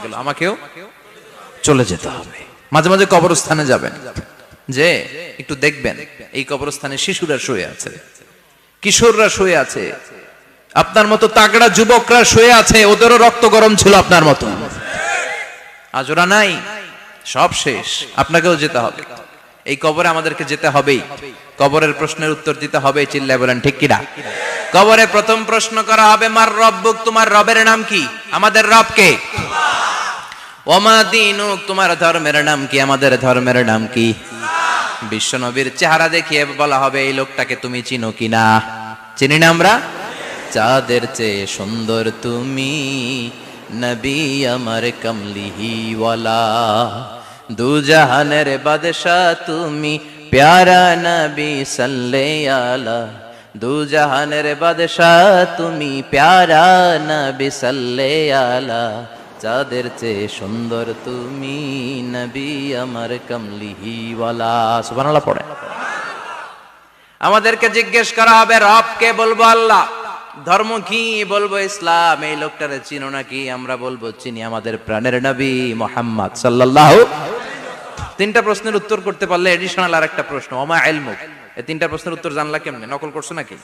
গেল, আমাকেও চলে যেতে হবে। মাঝে মাঝে কবরস্থানে যাবেন, যে একটু দেখবেন এই কবরস্থানে শিশুরা শুয়ে আছে, কিশোররা শুয়ে আছে, আপনার মতো তাগড়া যুবকরা শুয়ে আছে, ওদেরও রক্ত গরম ছিল আপনার মতো। আজ ওরা নাই, সব শেষ, আপনাকেও যেতে হবে। এই কবরে আমাদেরকে যেতে হবেই, কবরের প্রশ্নের উত্তর দিতে হবে। চিল্লায় বলেন ঠিক কিনা? কবরে প্রথম প্রশ্ন করা হবে, মার রব্বুক, তোমার রবের নাম কি? আমাদের রব কে? ওমা দীনুক, তোমার ধর্মের নাম কি? আমাদের ধর্মের নাম কি? বিশ্ব নবীর চেহারা দেখিয়ে বলা হবে, এই লোকটাকে তুমি চিনো কিনা? চিনি না আমরা? চাঁদের চেয়ে সুন্দর তুমি, নবী আমার কমলিহি ওয়ালা, দু জাহানের বাদশা তুমি, প্যারা নবী সাল্লাল্লাহু আলা, দু জাহানের বাদশা তুমি, প্যারা নবী সাল্লাল্লাহু আলা, চাঁদের চেয়ে সুন্দর তুমি, নবী আমার কমলিহি ওয়ালা। সুবহানাল্লাহ পড়ে। আমাদেরকে জিজ্ঞেস করা হবে, রব কে? বলবো আল্লাহ। ধর্ম কি? বলবো ইসলাম। এই লোকটারে চিনো নাকি? আমরা বলবো চিনি, আমাদের প্রাণের নবী মুহাম্মদ সাল্লাল্লাহু। তিনটা প্রশ্নের উত্তর করতে পারলে এডিশনাল আরেকটা প্রশ্ন, ওমা ইলমুক। এই তিনটা প্রশ্নের উত্তর জানলা কেমনে? নকল করছো নাকি?